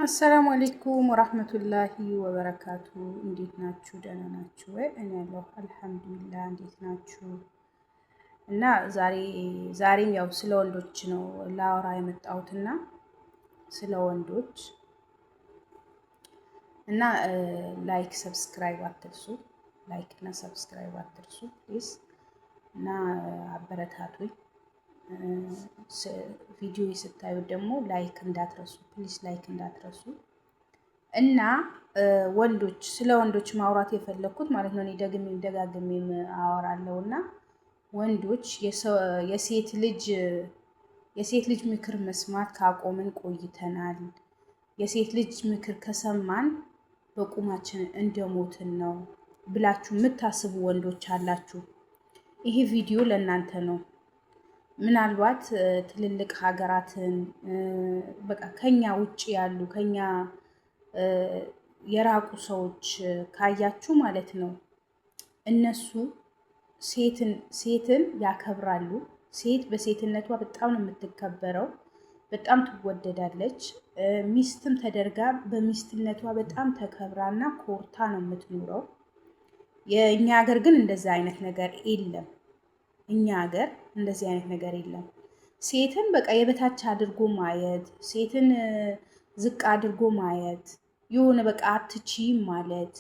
አሰላሙ አለይኩም ወራህመቱላሂ ወበረካቱ። እንዴት ናችሁ? ደህና ናችሁ ወይ? እኔ ያለሁ አልሐምዱሊላህ። እንዴት ናችሁ? እና ዛሬም ያው ስለ ወንዶች ነው ላወራ የመጣሁትና ስለ ወንዶች እና ላይክ ሰብስክራይብ አትርሱ። ላይክ እና ሰብስክራይብ አትርሱ ፕሊዝ። እና አበረታቱኝ። ቪዲዮ ስታዩ ደግሞ ላይክ እንዳትረሱ ፕሊዝ፣ ላይክ እንዳትረሱ። እና ወንዶች ስለ ወንዶች ማውራት የፈለኩት ማለት ነው። እኔ ደግሜም ደጋግሜም አወራለሁ እና ወንዶች የሴት ልጅ ምክር መስማት ካቆምን ቆይተናል። የሴት ልጅ ምክር ከሰማን በቁማችን እንደሞትን ነው ብላችሁ የምታስቡ ወንዶች አላችሁ። ይሄ ቪዲዮ ለእናንተ ነው። ምናልባት ትልልቅ ሀገራትን በቃ ከኛ ውጭ ያሉ ከኛ የራቁ ሰዎች ካያችሁ ማለት ነው፣ እነሱ ሴትን ያከብራሉ። ሴት በሴትነቷ በጣም ነው የምትከበረው፣ በጣም ትወደዳለች። ሚስትም ተደርጋ በሚስትነቷ በጣም ተከብራና ኮርታ ነው የምትኖረው። የእኛ ሀገር ግን እንደዛ አይነት ነገር የለም። እኛ ሀገር እንደዚህ አይነት ነገር የለም። ሴትን በቃ የበታች አድርጎ ማየት፣ ሴትን ዝቅ አድርጎ ማየት፣ የሆነ በቃ አትችይም ማለት፣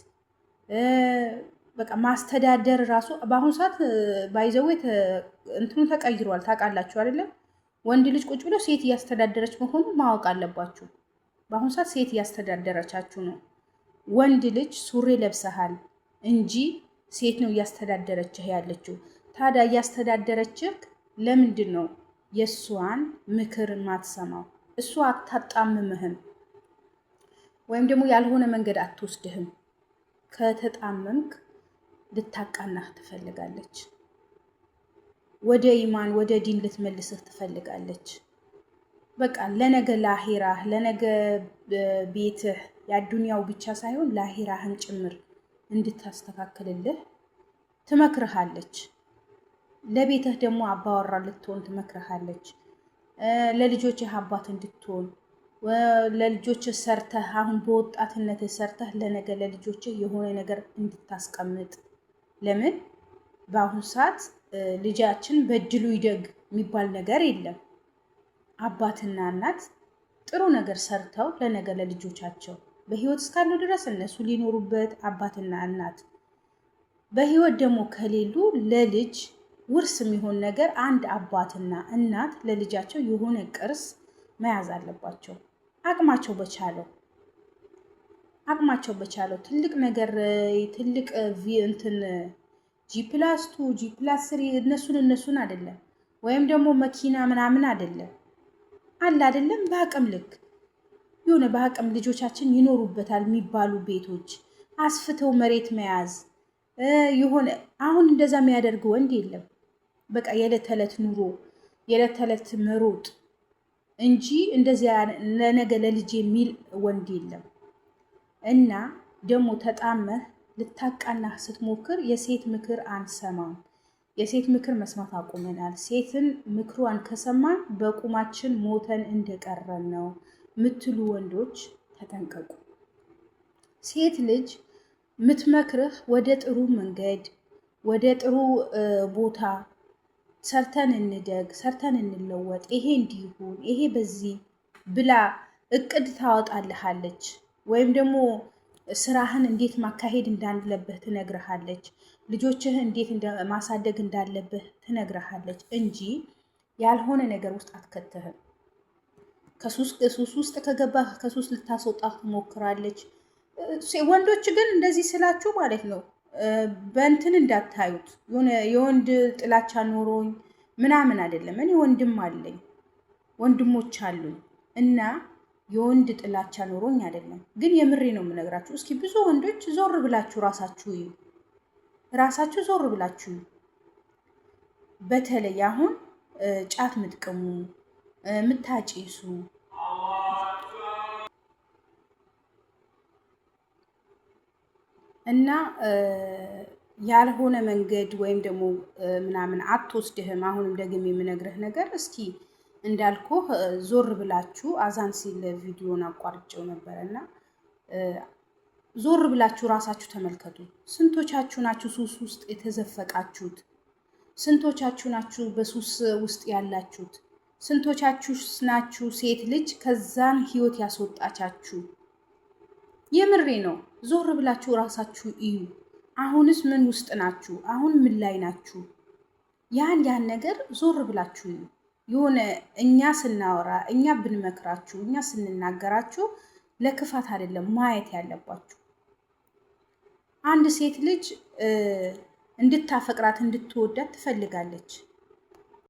በቃ ማስተዳደር ራሱ በአሁኑ ሰዓት ባይዘው እንትኑ ተቀይሯል። ታውቃላችሁ አይደለም? ወንድ ልጅ ቁጭ ብሎ ሴት እያስተዳደረች መሆኑ ማወቅ አለባችሁ። በአሁኑ ሰዓት ሴት እያስተዳደረቻችሁ ነው። ወንድ ልጅ ሱሪ ለብሰሃል እንጂ ሴት ነው እያስተዳደረችህ ያለችው። ታዲያ እያስተዳደረችህ ለምንድን ነው የእሷን ምክር ማትሰማው? እሷ አታጣምምህም ወይም ደግሞ ያልሆነ መንገድ አትወስድህም። ከተጣመምክ ልታቃናህ ትፈልጋለች። ወደ ኢማን ወደ ዲን ልትመልስህ ትፈልጋለች። በቃ ለነገ ላሂራህ፣ ለነገ ቤትህ ያዱንያው ብቻ ሳይሆን ላሂራህን ጭምር እንድታስተካክልልህ ትመክርሃለች። ለቤትህ ደግሞ አባወራ ልትሆን ትመክርሃለች። ለልጆችህ አባት እንድትሆን፣ ለልጆችህ ሰርተህ አሁን በወጣትነትህ ሰርተህ ለነገ ለልጆችህ የሆነ ነገር እንድታስቀምጥ። ለምን በአሁኑ ሰዓት ልጃችን በእድሉ ይደግ የሚባል ነገር የለም። አባትና እናት ጥሩ ነገር ሰርተው ለነገ ለልጆቻቸው በህይወት እስካሉ ድረስ እነሱ ሊኖሩበት፣ አባትና እናት በህይወት ደግሞ ከሌሉ ለልጅ ውርስ የሚሆን ነገር አንድ አባትና እናት ለልጃቸው የሆነ ቅርስ መያዝ አለባቸው። አቅማቸው በቻለው ትልቅ ነገር ትልቅ እንትን G+2 G+3 እነሱን አይደለም፣ ወይም ደግሞ መኪና ምናምን አይደለም አለ አይደለም። በአቅም ልክ የሆነ በአቅም ልጆቻችን ይኖሩበታል የሚባሉ ቤቶች አስፍተው መሬት መያዝ የሆነ አሁን እንደዛ የሚያደርግ ወንድ የለም። በቃ የዕለት ተዕለት ኑሮ የዕለት ተዕለት መሮጥ እንጂ እንደዚያ ለነገ ለልጅ የሚል ወንድ የለም። እና ደግሞ ተጣመህ ልታቃናህ ስትሞክር የሴት ምክር አንሰማም። የሴት ምክር መስማት አቁመናል። ሴትን ምክሯን ከሰማን በቁማችን ሞተን እንደቀረን ነው ምትሉ ወንዶች ተጠንቀቁ። ሴት ልጅ ምትመክርህ ወደ ጥሩ መንገድ ወደ ጥሩ ቦታ ሰርተን እንደግ፣ ሰርተን እንለወጥ፣ ይሄ እንዲሁን ይሄ በዚህ ብላ እቅድ ታወጣልሃለች። ወይም ደግሞ ስራህን እንዴት ማካሄድ እንዳለብህ ትነግርሃለች። ልጆችህ እንዴት ማሳደግ እንዳለብህ ትነግርሃለች እንጂ ያልሆነ ነገር ውስጥ አትከተህም። ከሱስ ውስጥ ከገባህ ከሱስ ልታስወጣህ ትሞክራለች። ወንዶች ግን እንደዚህ ስላችሁ ማለት ነው በእንትን እንዳታዩት፣ የወንድ ጥላቻ ኖሮኝ ምናምን አይደለም። እኔ ወንድም አለኝ፣ ወንድሞች አሉኝ እና የወንድ ጥላቻ ኖሮኝ አይደለም። ግን የምሬ ነው የምነግራችሁ። እስኪ ብዙ ወንዶች ዞር ብላችሁ ራሳችሁ ዞር ብላችሁ በተለይ አሁን ጫት ምትቅሙ ምታጭሱ እና ያልሆነ መንገድ ወይም ደግሞ ምናምን አትወስድህም። አሁንም ደግሜ የምነግርህ ነገር እስኪ እንዳልኩ ዞር ብላችሁ አዛን ሲል ቪዲዮን አቋርጬው ነበርና ዞር ብላችሁ ራሳችሁ ተመልከቱ። ስንቶቻችሁ ናችሁ ሱስ ውስጥ የተዘፈቃችሁት? ስንቶቻችሁ ናችሁ በሱስ ውስጥ ያላችሁት? ስንቶቻችሁ ናችሁ ሴት ልጅ ከዛን ህይወት ያስወጣቻችሁ? የምሬ ነው። ዞር ብላችሁ ራሳችሁ እዩ። አሁንስ ምን ውስጥ ናችሁ? አሁን ምን ላይ ናችሁ? ያን ነገር ዞር ብላችሁ እዩ። የሆነ እኛ ስናወራ እኛ ብንመክራችሁ እኛ ስንናገራችሁ ለክፋት አይደለም ማየት ያለባችሁ። አንድ ሴት ልጅ እንድታፈቅራት እንድትወዳት ትፈልጋለች።